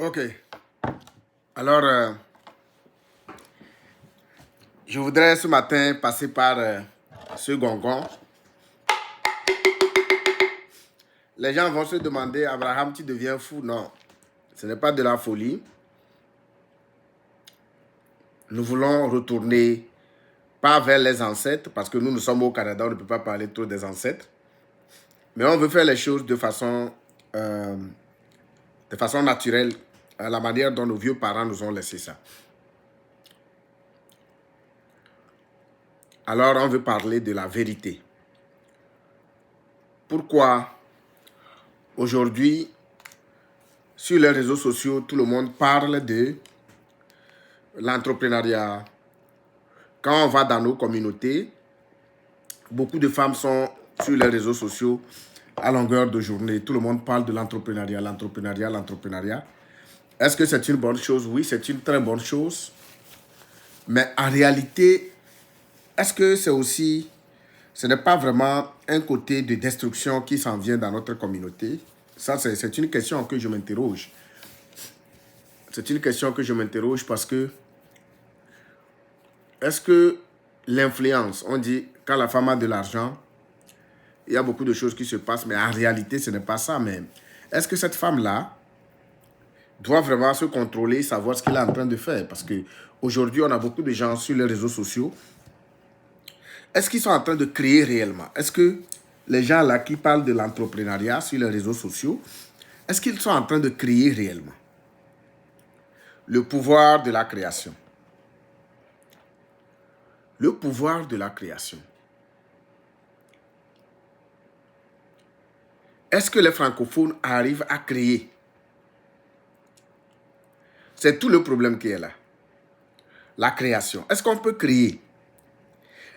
Ok. Alors, je voudrais ce matin passer par ce gongon. Les gens vont se demander, Abraham, tu deviens fou? Non, ce n'est pas de la folie. Nous voulons retourner, pas vers les ancêtres, parce que nous sommes au Canada, on ne peut pas parler trop des ancêtres. Mais on veut faire les choses de façon naturelle, à la manière dont nos vieux parents nous ont laissé ça. Alors, on veut parler de la vérité. Pourquoi aujourd'hui, sur les réseaux sociaux, tout le monde parle de l'entrepreneuriat? Quand on va dans nos communautés, beaucoup de femmes sont sur les réseaux sociaux à longueur de journée. Tout le monde parle de l'entrepreneuriat, l'entrepreneuriat, l'entrepreneuriat. Est-ce que c'est une bonne chose? Oui, c'est une très bonne chose. Mais en réalité, est-ce que c'est aussi... Ce n'est pas vraiment un côté de destruction qui s'en vient dans notre communauté? Ça, c'est une question que je m'interroge. C'est une question que je m'interroge parce que est-ce que l'influence, on dit quand la femme a de l'argent, il y a beaucoup de choses qui se passent, mais en réalité, ce n'est pas ça même. Est-ce que cette femme-là doit vraiment se contrôler, savoir ce qu'elle est en train de faire? Parce qu'aujourd'hui, on a beaucoup de gens sur les réseaux sociaux. Est-ce qu'ils sont en train de créer réellement? Est-ce que les gens là qui parlent de l'entrepreneuriat sur les réseaux sociaux, est-ce qu'ils sont en train de créer réellement? Le pouvoir de la création. Le pouvoir de la création. Est-ce que les francophones arrivent à créer? C'est tout le problème qui est là. La création. Est-ce qu'on peut créer?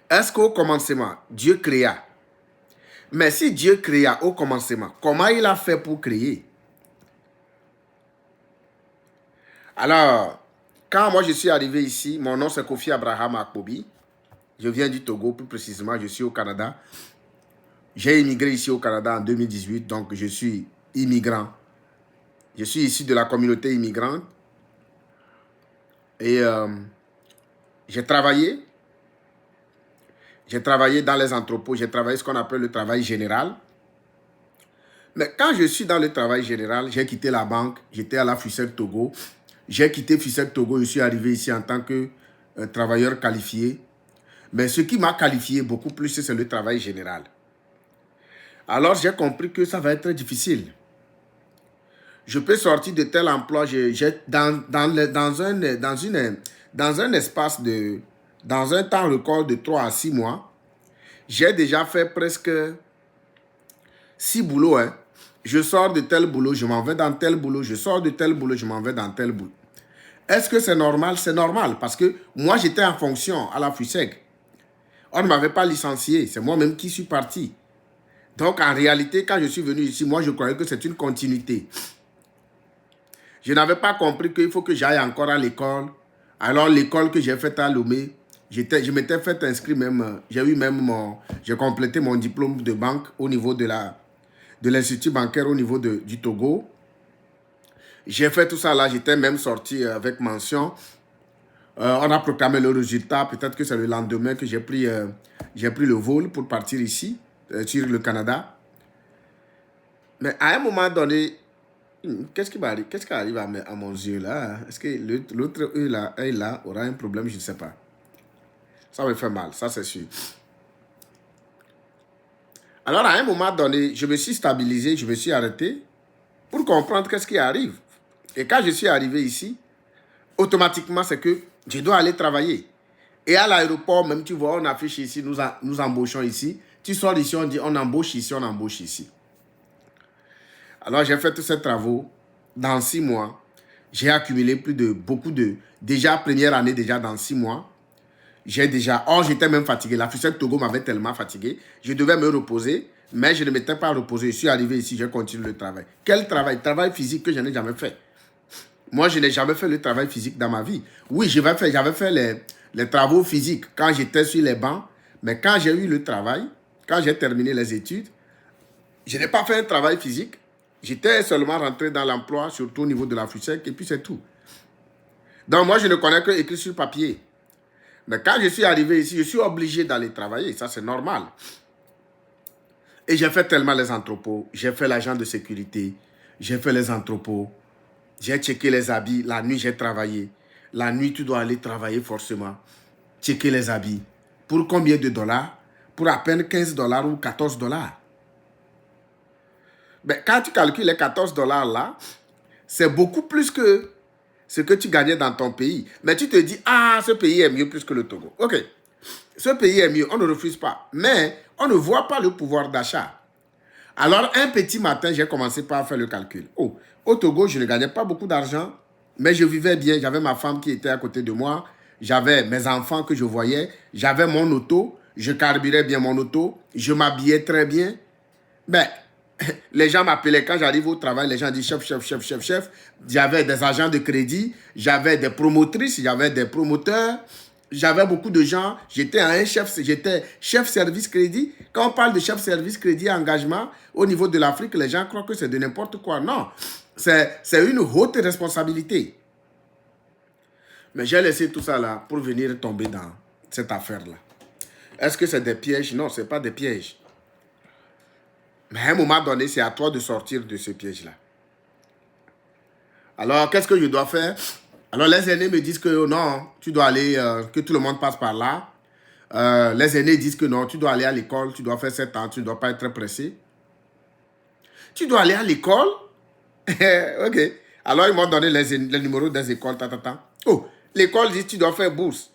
Est-ce qu'au commencement, Dieu créa? Mais si Dieu créa au commencement, comment il a fait pour créer? Alors, quand moi je suis arrivé ici, mon nom c'est Kofi Abraham Akpobi. Je viens du Togo, plus précisément, je suis au Canada. J'ai immigré ici au Canada en 2018, donc je suis immigrant. Je suis issu de la communauté immigrante. Et j'ai travaillé dans les entrepôts, j'ai travaillé ce qu'on appelle le travail général. Mais quand je suis dans le travail général, j'ai quitté la banque, j'étais à la FUSEC Togo. J'ai quitté FUSEC Togo, je suis arrivé ici en tant que travailleur qualifié. Mais ce qui m'a qualifié beaucoup plus, c'est le travail général. Alors j'ai compris que ça va être difficile. Je peux sortir de tel emploi, dans un espace de... Dans un temps record de 3 à 6 mois, j'ai déjà fait presque 6 boulots. Hein. Je sors de tel boulot, je m'en vais dans tel boulot. Je sors de tel boulot, je m'en vais dans tel boulot. Est-ce que c'est normal? C'est normal parce que moi, j'étais en fonction à la FUSEC. On ne m'avait pas licencié. C'est moi-même qui suis parti. Donc, en réalité, quand je suis venu ici, moi, je croyais que c'est une continuité. Je n'avais pas compris qu'il faut que j'aille encore à l'école. Alors, l'école que j'ai faite à Lomé, je m'étais fait inscrire même, j'ai complété mon diplôme de banque au niveau de l'institut bancaire au niveau du Togo. J'ai fait tout ça là, j'étais même sorti avec mention. On a proclamé le résultat, peut-être que c'est le lendemain que j'ai pris le vol pour partir ici, sur le Canada. Mais à un moment donné, qu'est-ce qui arrive à mon yeux là? Est-ce que l'autre œil là aura un problème? Je ne sais pas. Ça me fait mal, ça c'est sûr. Alors à un moment donné, je me suis stabilisé, je me suis arrêté pour comprendre qu'est-ce qui arrive. Et quand je suis arrivé ici, automatiquement c'est que je dois aller travailler. Et à l'aéroport, même tu vois, on affiche ici, nous embauchons ici. Tu sors d'ici, on dit on embauche ici, on embauche ici. Alors j'ai fait tous ces travaux. Dans 6 mois, j'ai accumulé déjà première année, déjà dans 6 mois, j'étais même fatigué. La FUSEC Togo m'avait tellement fatigué. Je devais me reposer, mais je ne m'étais pas reposé. Je suis arrivé ici, j'ai continué le travail. Quel travail? Travail physique que je n'ai jamais fait. Moi, je n'ai jamais fait le travail physique dans ma vie. Oui, j'avais fait les travaux physiques quand j'étais sur les bancs, mais quand j'ai eu le travail, quand j'ai terminé les études, je n'ai pas fait un travail physique. J'étais seulement rentré dans l'emploi, surtout au niveau de la FUSEC, et puis c'est tout. Donc moi, je ne connais que écrit sur papier. Mais quand je suis arrivé ici, je suis obligé d'aller travailler. Ça, c'est normal. Et j'ai fait tellement les entrepôts. J'ai fait l'agent de sécurité. J'ai fait les entrepôts. J'ai checké les habits. La nuit, j'ai travaillé. La nuit, tu dois aller travailler forcément. Checker les habits. Pour combien de dollars? Pour à peine 15 dollars ou 14 dollars. Mais quand tu calcules les 14 dollars là, c'est beaucoup plus que ce que tu gagnais dans ton pays. Mais tu te dis, ah, ce pays est mieux plus que le Togo. Ok, ce pays est mieux, on ne refuse pas. Mais on ne voit pas le pouvoir d'achat. Alors, un petit matin, j'ai commencé par faire le calcul. Oh, au Togo, je ne gagnais pas beaucoup d'argent, mais je vivais bien. J'avais ma femme qui était à côté de moi. J'avais mes enfants que je voyais. J'avais mon auto. Je carburais bien mon auto. Je m'habillais très bien. Mais les gens m'appelaient quand j'arrive au travail, les gens disent chef, chef, chef, chef, chef. J'avais des agents de crédit, j'avais des promotrices, j'avais des promoteurs, j'avais beaucoup de gens. J'étais chef service crédit. Quand on parle de chef service crédit engagement au niveau de l'Afrique, les gens croient que c'est de n'importe quoi. Non, c'est une haute responsabilité. Mais j'ai laissé tout ça là pour venir tomber dans cette affaire-là. Est-ce que c'est des pièges? Non, ce n'est pas des pièges. Mais à un moment donné, c'est à toi de sortir de ce piège-là. Alors, qu'est-ce que je dois faire? Alors, les aînés me disent que non, tu dois aller, que tout le monde passe par là. Les aînés disent que non, tu dois aller à l'école, tu dois faire 7 ans, tu ne dois pas être pressé. Tu dois aller à l'école? Ok. Alors, ils m'ont donné les numéros des écoles. Oh, l'école dit que tu dois faire bourse.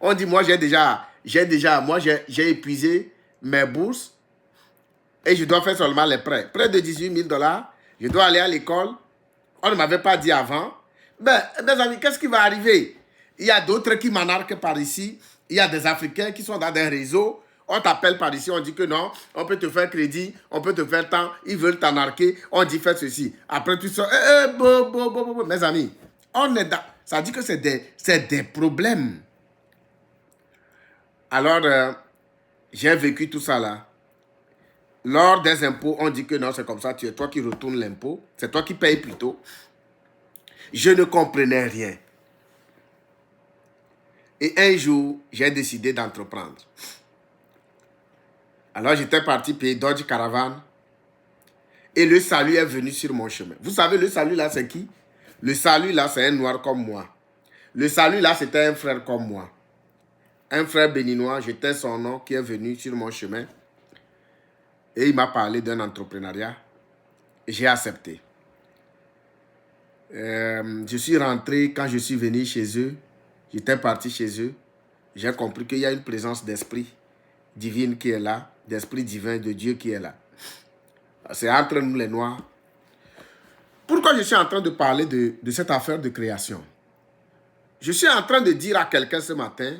On dit, moi, j'ai épuisé mes bourses. Et je dois faire seulement les prêts. Près de 18 000 dollars. Je dois aller à l'école. On ne m'avait pas dit avant. Ben, mes amis, qu'est-ce qui va arriver? Il y a d'autres qui m'anarquent par ici. Il y a des Africains qui sont dans des réseaux. On t'appelle par ici, on dit que non, on peut te faire crédit, on peut te faire tant, ils veulent t'anarquer, on dit fais ceci. Après tu sors, mes amis, on est dans... Ça dit que c'est des problèmes. Alors, j'ai vécu tout ça là. Lors des impôts, on dit que non, c'est comme ça, tu es toi qui retournes l'impôt. C'est toi qui payes plutôt. Je ne comprenais rien. Et un jour, j'ai décidé d'entreprendre. Alors, j'étais parti payer Dodge Caravan. Et le salut est venu sur mon chemin. Vous savez, le salut là, c'est qui? Le salut là, c'est un noir comme moi. Le salut là, c'était un frère comme moi. Un frère béninois, j'étais son nom, qui est venu sur mon chemin. Et il m'a parlé d'un entrepreneuriat. J'ai accepté. Je suis rentré, quand je suis venu chez eux, j'étais parti chez eux. J'ai compris qu'il y a une présence d'esprit divine qui est là, d'esprit divin de Dieu qui est là. C'est entre nous les Noirs. Pourquoi je suis en train de parler de cette affaire de création? Je suis en train de dire à quelqu'un ce matin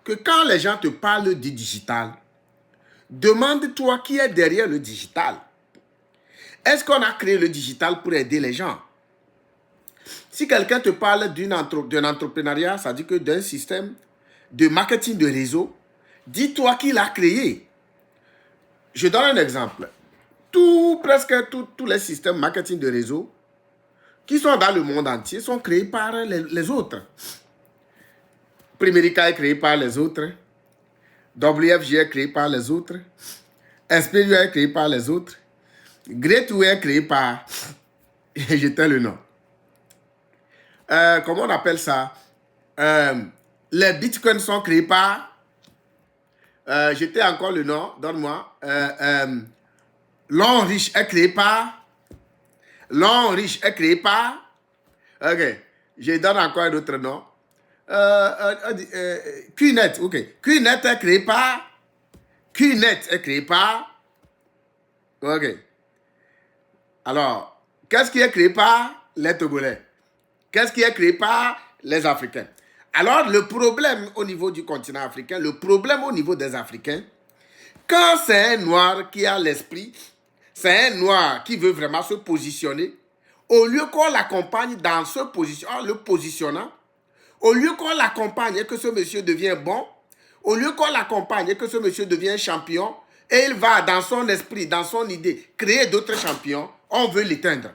que quand les gens te parlent du digital, demande-toi qui est derrière le digital. Est-ce qu'on a créé le digital pour aider les gens? Si quelqu'un te parle d'un entrepreneuriat, ça dit que d'un système de marketing de réseau, dis-toi qui l'a créé. Je donne un exemple. Presque tous les systèmes marketing de réseau qui sont dans le monde entier sont créés par les autres. Primerica est créé par les autres. WFG est créé par les autres. SPU est créé par les autres. Great2 est créé par... J'étais le nom. Comment on appelle ça? Les bitcoins sont créés par... J'étais encore le nom, donne-moi. L'or riche est créé par... L'or riche est créé par... Ok, je donne encore un autre nom. QNet, ok. QNet est créé par... QNet est créé par... Ok. Alors, qu'est-ce qui est créé par les Togolais? Qu'est-ce qui est créé par les Africains? Alors, le problème au niveau du continent africain, le problème au niveau des Africains, quand c'est un noir qui a l'esprit, c'est un noir qui veut vraiment se positionner, au lieu qu'on l'accompagne dans ce position, en le positionnant, au lieu qu'on l'accompagne et que ce monsieur devient bon, au lieu qu'on l'accompagne et que ce monsieur devient champion, et il va dans son esprit, dans son idée, créer d'autres champions, On veut l'éteindre.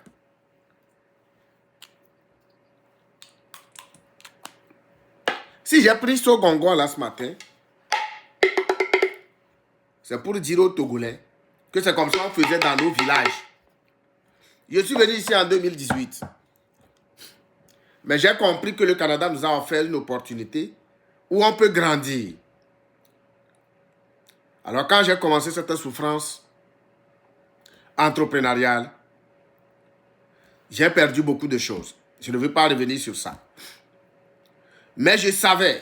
Si j'ai pris ce gongon là ce matin, c'est pour dire aux Togolais que c'est comme ça qu'on faisait dans nos villages. Je suis venu ici en 2018. Mais j'ai compris que le Canada nous a offert une opportunité où on peut grandir. Alors quand j'ai commencé cette souffrance entrepreneuriale, j'ai perdu beaucoup de choses. Je ne veux pas revenir sur ça. Mais je savais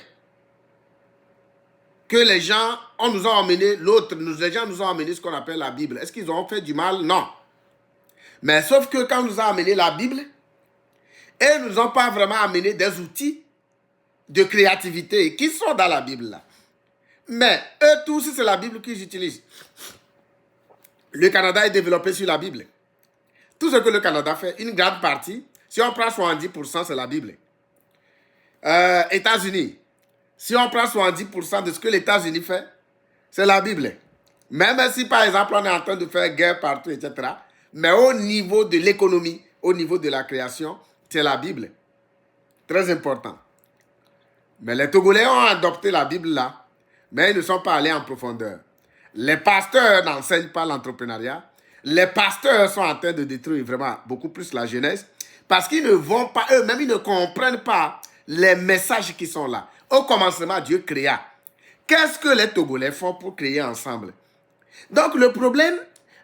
que les gens, on nous a emmené, les gens nous ont emmené ce qu'on appelle la Bible. Est-ce qu'ils ont fait du mal? Non. Mais sauf que quand on nous a amené la Bible, ils ne nous ont pas vraiment amené des outils de créativité qui sont dans la Bible là. Mais eux tous, c'est la Bible qu'ils utilisent. Le Canada est développé sur la Bible. Tout ce que le Canada fait, une grande partie, si on prend 70%, c'est la Bible. États-Unis, si on prend 70% de ce que les États-Unis fait, c'est la Bible. Même si, par exemple, on est en train de faire guerre partout, etc. Mais au niveau de l'économie, au niveau de la création, c'est la Bible. Très important. Mais les Togolais ont adopté la Bible là, mais ils ne sont pas allés en profondeur. Les pasteurs n'enseignent pas l'entrepreneuriat. Les pasteurs sont en train de détruire vraiment beaucoup plus la jeunesse parce qu'ils ne vont pas, eux-mêmes, ils ne comprennent pas les messages qui sont là. Au commencement, Dieu créa. Qu'est-ce que les Togolais font pour créer ensemble? Donc, le problème,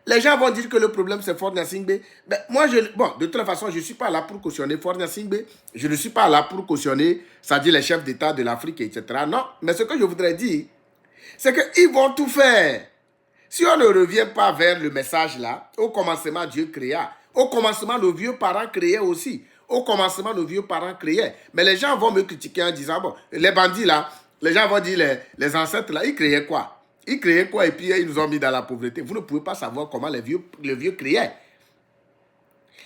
les gens vont dire que le problème, c'est Faure Gnassingbé. Ben, moi, de toute façon, je ne suis pas là pour cautionner Faure Gnassingbé. Je ne suis pas là pour cautionner, c'est-à-dire les chefs d'État de l'Afrique, etc. Non, mais ce que je voudrais dire, c'est qu'ils vont tout faire. Si on ne revient pas vers le message là, au commencement, Dieu créa. Au commencement, nos vieux parents créaient aussi. Au commencement, nos vieux parents créaient. Mais les gens vont me critiquer en disant, bon, les bandits là, les gens vont dire, les ancêtres là, ils créaient quoi? Ils créaient quoi et puis ils nous ont mis dans la pauvreté. Vous ne pouvez pas savoir comment les vieux créaient.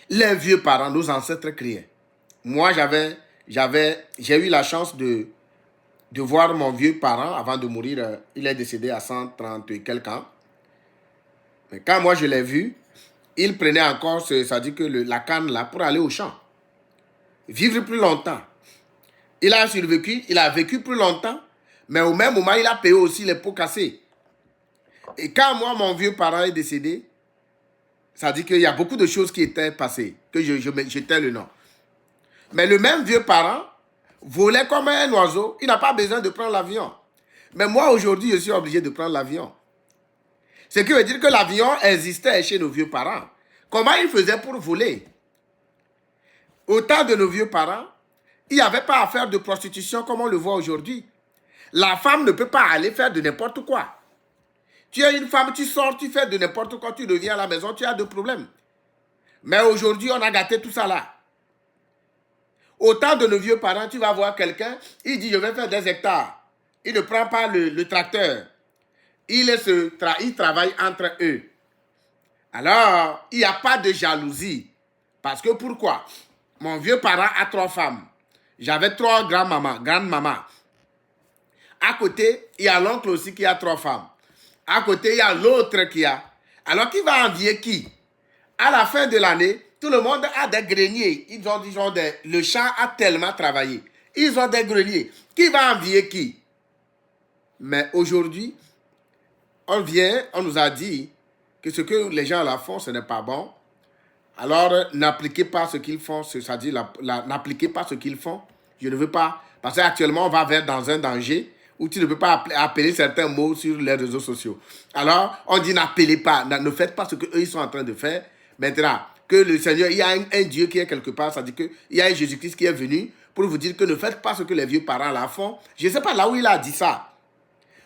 Les vieux parents, nos ancêtres créaient. Moi, j'ai eu la chance de voir mon vieux parent avant de mourir. Il est décédé à 130 et quelques ans. Mais quand moi je l'ai vu, il prenait encore, c'est-à-dire que la canne là, pour aller au champ. Vivre plus longtemps. Il a survécu, il a vécu plus longtemps, mais au même moment, il a payé aussi les pots cassés. Et quand moi, mon vieux parent est décédé, ça dit qu'il y a beaucoup de choses qui étaient passées, que j'étais le nom. Mais le même vieux parent volait comme un oiseau, il n'a pas besoin de prendre l'avion. Mais moi, aujourd'hui, je suis obligé de prendre l'avion. Ce qui veut dire que l'avion existait chez nos vieux parents. Comment ils faisaient pour voler? Au temps de nos vieux parents, il n'y avait pas à faire de prostitution comme on le voit aujourd'hui. La femme ne peut pas aller faire de n'importe quoi. Tu es une femme, tu sors, tu fais de n'importe quoi, tu reviens à la maison, tu as des problèmes. Mais aujourd'hui, on a gâté tout ça là. Au temps de nos vieux parents, tu vas voir quelqu'un, il dit je vais faire des hectares. Il ne prend pas le tracteur. Il travaille entre eux. Alors, il n'y a pas de jalousie. Parce que pourquoi? Mon vieux parent a 3 femmes. J'avais 3 grandes-mamans. À côté, il y a l'oncle aussi qui a 3 femmes. À côté, il y a l'autre qui a. Alors, qui va envier qui? À la fin de l'année, tout le monde a des greniers. Le champ a tellement travaillé. Ils ont des greniers. Qui va envier qui? Mais aujourd'hui, on nous a dit que ce que les gens là font, ce n'est pas bon. Alors, n'appliquez pas ce qu'ils font, c'est-à-dire n'appliquez pas ce qu'ils font. Je ne veux pas, parce qu'actuellement, on va dans un danger où tu ne peux pas appeler certains mots sur les réseaux sociaux. Alors, on dit n'appelez pas, ne faites pas ce qu'eux ils sont en train de faire. Maintenant, que le Seigneur, il y a un Dieu qui est quelque part, c'est-à-dire qu'il y a un Jésus-Christ qui est venu pour vous dire que ne faites pas ce que les vieux parents là font. Je ne sais pas là où il a dit ça.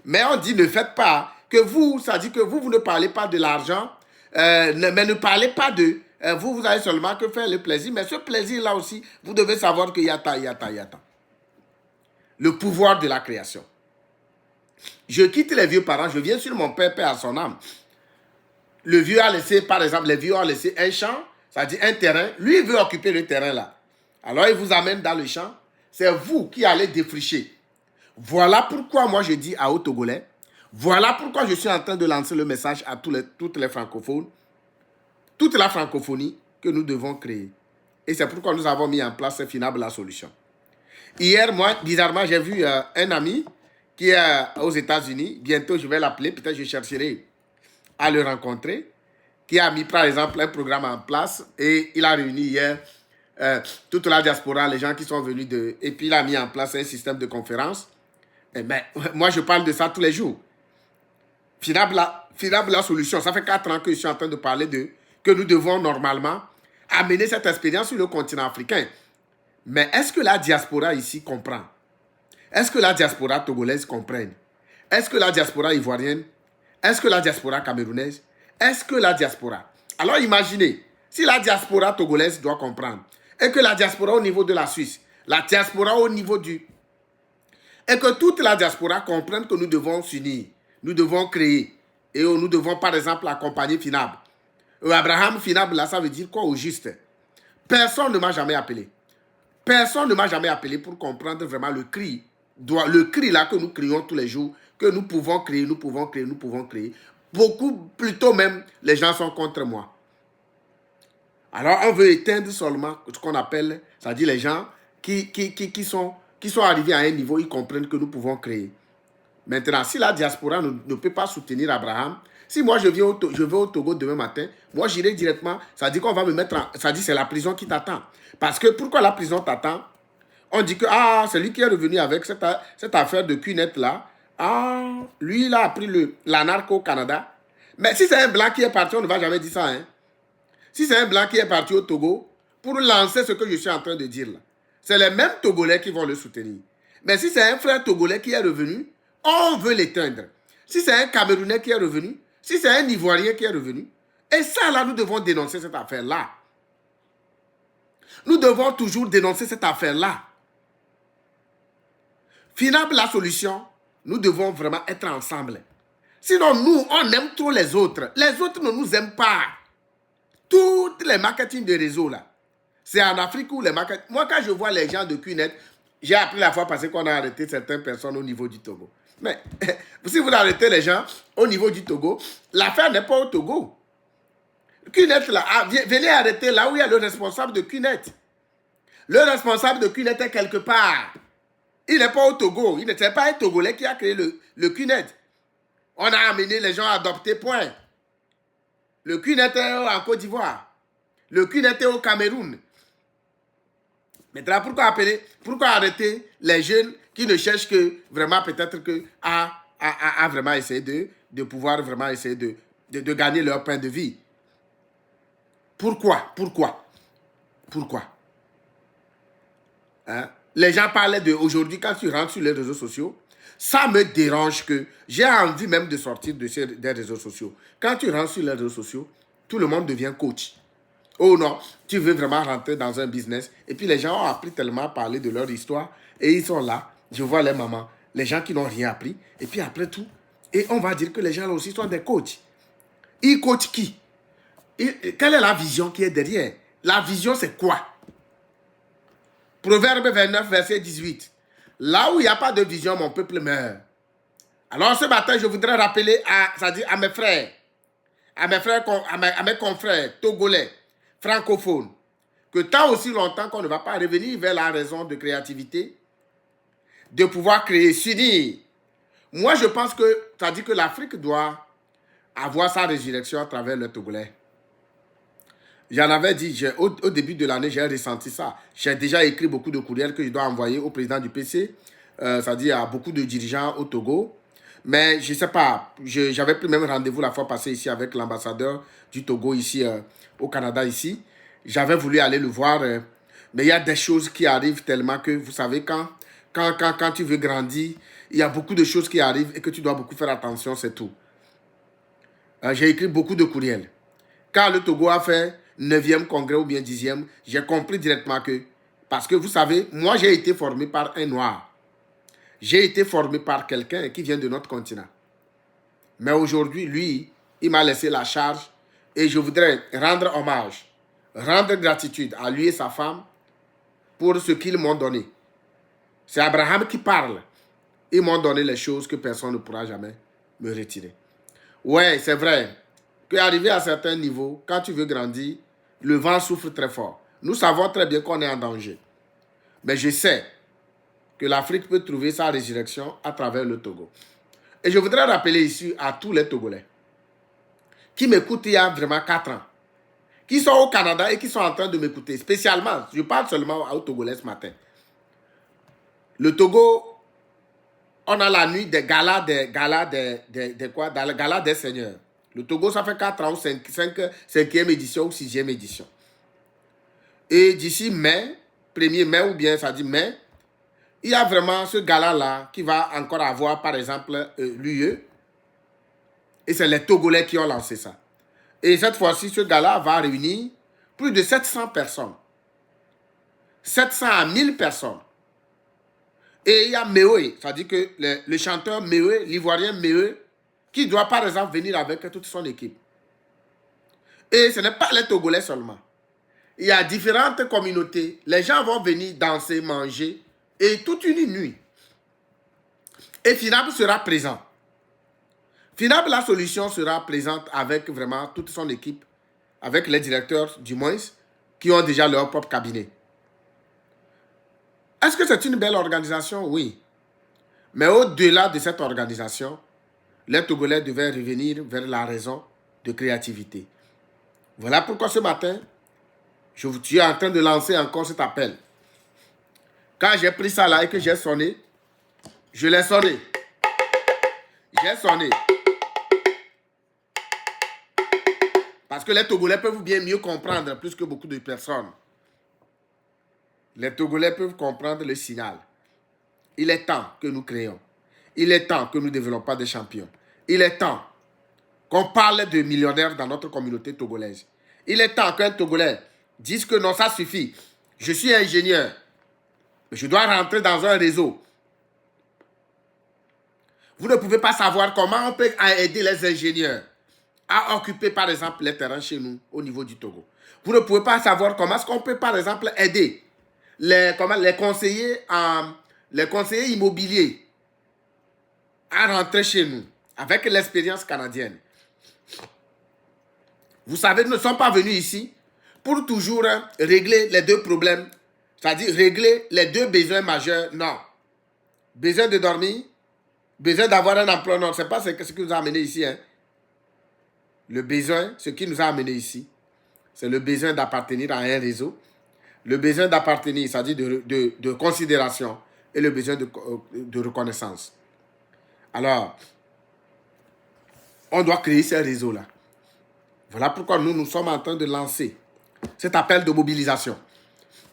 Mais on dit ne faites pas, que vous, ça dit que vous ne parlez pas de l'argent, mais ne parlez pas de... vous avez seulement que faire le plaisir, mais ce plaisir-là aussi, vous devez savoir qu'il y a tant. Le pouvoir de la création. Je quitte les vieux parents, je viens sur mon père à son âme. Le vieux a laissé, par exemple, les vieux ont laissé un champ, ça dit un terrain, lui il veut occuper le terrain là. Alors il vous amène dans le champ, c'est vous qui allez défricher. Voilà pourquoi moi je dis aux Togolais, voilà pourquoi je suis en train de lancer le message à toutes les francophones. Tout toute la francophonie que nous devons créer. Et c'est pourquoi nous avons mis en place FINAB la solution. Hier, moi, bizarrement, j'ai vu un ami qui est aux États-Unis. Bientôt, je vais l'appeler. Peut-être je chercherai à le rencontrer. Qui a mis, par exemple, un programme en place. Et il a réuni hier toute la diaspora, les gens qui sont venus de... Et puis, il a mis en place un système de conférence. Et ben, moi, je parle de ça tous les jours. FINAB la solution. Ça fait 4 ans que je suis en train de parler de... que nous devons normalement amener cette expérience sur le continent africain. Mais est-ce que la diaspora ici comprend? Est-ce que la diaspora togolaise comprend? Est-ce que la diaspora ivoirienne? Est-ce que la diaspora camerounaise? Est-ce que la diaspora? Alors imaginez, si la diaspora togolaise doit comprendre, et que la diaspora au niveau de la Suisse, la diaspora au niveau du... Et que toute la diaspora comprenne que nous devons s'unir, nous devons créer, et nous devons par exemple accompagner FINAB. Abraham FINAB, là, ça veut dire quoi au juste? Personne ne m'a jamais appelé. Personne ne m'a jamais appelé pour comprendre vraiment le cri là que nous crions tous les jours, que nous pouvons créer, nous pouvons créer, nous pouvons créer. Beaucoup, plutôt même, les gens sont contre moi. Alors, on veut éteindre seulement ce qu'on appelle, c'est-à-dire les gens qui sont arrivés à un niveau, ils comprennent que nous pouvons créer. Maintenant, si la diaspora ne peut pas soutenir Abraham, si moi je vais au Togo demain matin, moi j'irai directement, ça dit qu'on va me mettre ça dit c'est la prison qui t'attend. Parce que pourquoi la prison t'attend? On dit que c'est lui qui est revenu avec cette affaire de cunette là. Lui il a appris la narco au Canada. Mais si c'est un blanc qui est parti, on ne va jamais dire ça. Hein? Si c'est un blanc qui est parti au Togo pour lancer ce que je suis en train de dire là, c'est les mêmes Togolais qui vont le soutenir. Mais si c'est un frère Togolais qui est revenu, on veut l'éteindre. Si c'est un Camerounais qui est revenu, si c'est un Ivoirien qui est revenu, et ça là, nous devons dénoncer cette affaire-là. Nous devons toujours dénoncer cette affaire-là. FINAB, la solution, nous devons vraiment être ensemble. Sinon, nous, on aime trop les autres. Les autres ne nous aiment pas. Toutes les marketing de réseau, là, c'est en Afrique où les marketing... Moi, quand je vois les gens de QNET, j'ai appris la fois passée qu'on a arrêté certaines personnes au niveau du Togo. Mais si vous arrêtez les gens au niveau du Togo, l'affaire n'est pas au Togo. QNET, là, venez arrêter là où il y a le responsable de QNET. Le responsable de QNET est quelque part. Il n'est pas au Togo. Il n'était pas un Togolais qui a créé le QNET. On a amené les gens à adopter, point. Le QNET est en Côte d'Ivoire. Le QNET est au Cameroun. Maintenant, pourquoi arrêter les jeunes qui ne cherchent que vraiment peut-être que à vraiment essayer de pouvoir vraiment essayer de gagner leur pain de vie? Pourquoi? Hein? Les gens parlaient de aujourd'hui, quand tu rentres sur les réseaux sociaux, ça me dérange que j'ai envie même de sortir des réseaux sociaux. Quand tu rentres sur les réseaux sociaux, tout le monde devient coach. Oh non, tu veux vraiment rentrer dans un business. Et puis les gens ont appris tellement à parler de leur histoire. Et ils sont là. Je vois les mamans, les gens qui n'ont rien appris. Et puis après tout, et on va dire que les gens là aussi sont des coachs. Ils coachent qui? Quelle est la vision qui est derrière? La vision, c'est quoi? Proverbe 29, verset 18. Là où il n'y a pas de vision, mon peuple meurt. Alors ce matin, je voudrais rappeler à mes frères, à mes confrères togolais, francophones, que tant aussi longtemps qu'on ne va pas revenir vers la raison de créativité, de pouvoir créer, s'unir. Moi, je pense que, c'est-à-dire que l'Afrique doit avoir sa résurrection à travers le Togolais. J'en avais dit, au début de l'année, j'ai ressenti ça. J'ai déjà écrit beaucoup de courriels que je dois envoyer au président du PC, c'est-à-dire à beaucoup de dirigeants au Togo. Mais je ne sais pas, j'avais pris même rendez-vous la fois passée ici avec l'ambassadeur du Togo ici au Canada ici. J'avais voulu aller le voir, mais il y a des choses qui arrivent tellement que, vous savez, quand tu veux grandir, il y a beaucoup de choses qui arrivent et que tu dois beaucoup faire attention, c'est tout. J'ai écrit beaucoup de courriels. Quand le Togo a fait 9e congrès ou bien 10e, j'ai compris directement que, parce que vous savez, moi j'ai été formé par un noir. J'ai été formé par quelqu'un qui vient de notre continent. Mais aujourd'hui, lui, il m'a laissé la charge et je voudrais rendre hommage, rendre gratitude à lui et sa femme pour ce qu'ils m'ont donné. C'est Abraham qui parle. Ils m'ont donné les choses que personne ne pourra jamais me retirer. Ouais, c'est vrai. qu'arrivé à certains niveaux, quand tu veux grandir, le vent souffle très fort. Nous savons très bien qu'on est en danger. Mais je sais que l'Afrique peut trouver sa résurrection à travers le Togo. Et je voudrais rappeler ici à tous les Togolais qui m'écoutent il y a vraiment 4 ans, qui sont au Canada et qui sont en train de m'écouter. Spécialement, je parle seulement aux Togolais ce matin. Le Togo, on a la nuit des galas, dans le gala des seigneurs. Le Togo, ça fait 4 ans, 5e édition ou 6e édition. Et d'ici mai, 1er mai ou bien ça dit mai, il y a vraiment ce gala-là qui va encore avoir, par exemple, lieu. Et c'est les Togolais qui ont lancé ça. Et cette fois-ci, ce gala va réunir plus de 700 personnes. 700 à 1000 personnes. Et il y a Mewe, c'est-à-dire que le chanteur Mewe, l'Ivoirien Mewe, qui doit par exemple venir avec toute son équipe. Et ce n'est pas les Togolais seulement. Il y a différentes communautés. Les gens vont venir danser, manger, et toute une nuit. Et Finab sera présent. Finab, la solution sera présente avec vraiment toute son équipe, avec les directeurs du moins, qui ont déjà leur propre cabinet. Est-ce que c'est une belle organisation? Oui. Mais au-delà de cette organisation, les Togolais devaient revenir vers la raison de créativité. Voilà pourquoi ce matin, je suis en train de lancer encore cet appel. Quand j'ai pris ça là et que j'ai sonné, je l'ai sonné. J'ai sonné. Parce que les Togolais peuvent bien mieux comprendre plus que beaucoup de personnes. Les Togolais peuvent comprendre le signal. Il est temps que nous créions. Il est temps que nous développions des champions. Il est temps qu'on parle de millionnaires dans notre communauté togolaise. Il est temps qu'un Togolais dise que non, ça suffit. Je suis ingénieur. Je dois rentrer dans un réseau. Vous ne pouvez pas savoir comment on peut aider les ingénieurs à occuper, par exemple, les terrains chez nous, au niveau du Togo. Vous ne pouvez pas savoir comment est-ce qu'on peut, par exemple, aider les conseillers immobiliers à rentrer chez nous avec l'expérience canadienne. Vous savez, nous ne sommes pas venus ici pour toujours régler les deux problèmes, c'est-à-dire régler les deux besoins majeurs. Non. Besoin de dormir, besoin d'avoir un emploi. Non, ce n'est pas ce qui nous a amené ici. Hein. Le besoin, ce qui nous a amené ici, c'est le besoin d'appartenir à un réseau, le besoin d'appartenir, c'est-à-dire de considération, et le besoin de reconnaissance. Alors, on doit créer ces réseaux-là. Voilà pourquoi nous sommes en train de lancer cet appel de mobilisation.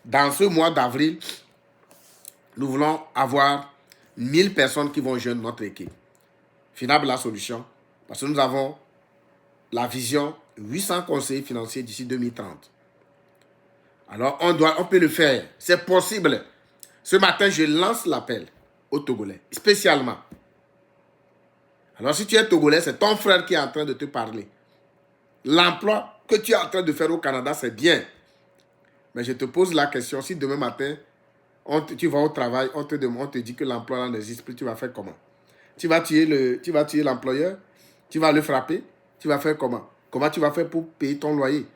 Dans ce mois d'avril, nous voulons avoir 1000 personnes qui vont joindre notre équipe. Finab la solution, parce que nous avons la vision 800 conseillers financiers d'ici 2030. Alors, on peut le faire. C'est possible. Ce matin, je lance l'appel aux Togolais, spécialement. Alors, si tu es Togolais, c'est ton frère qui est en train de te parler. L'emploi que tu es en train de faire au Canada, c'est bien. Mais je te pose la question, si demain matin, tu vas au travail, on te dit que l'emploi n'existe plus, tu vas faire comment? Tu vas tuer l'employeur? Tu vas le frapper? Tu vas faire comment? Comment tu vas faire pour payer ton loyer?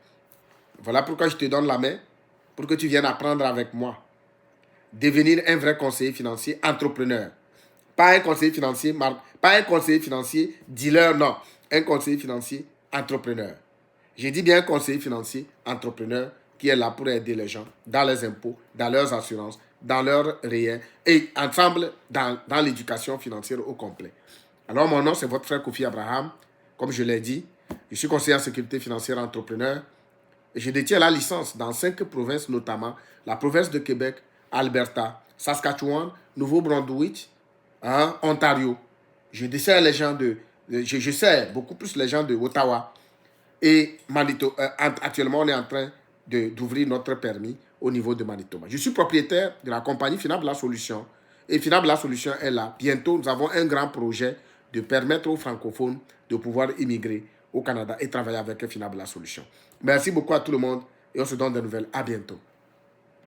Voilà pourquoi je te donne la main, pour que tu viennes apprendre avec moi. Devenir un vrai conseiller financier entrepreneur. Pas un conseiller financier, pas un conseiller financier dealer, non. Un conseiller financier entrepreneur. J'ai dit bien un conseiller financier entrepreneur qui est là pour aider les gens dans les impôts, dans leurs assurances, dans leurs réels et ensemble dans l'éducation financière au complet. Alors, mon nom, c'est votre frère Kofi Abraham. Comme je l'ai dit, je suis conseiller en sécurité financière entrepreneur et je détiens la licence dans 5 provinces, notamment la province de Québec, Alberta, Saskatchewan, Nouveau-Brunswick, Ontario. Je dessert les gens je sers beaucoup plus les gens de Ottawa et Manitoba. Actuellement, on est en train d'ouvrir notre permis au niveau de Manitoba. Je suis propriétaire de la compagnie Finab La Solution. Et Finab La Solution est là. Bientôt, nous avons un grand projet de permettre aux francophones de pouvoir immigrer au Canada et travailler avec Finab La Solution. Merci beaucoup à tout le monde et on se donne des nouvelles. À bientôt.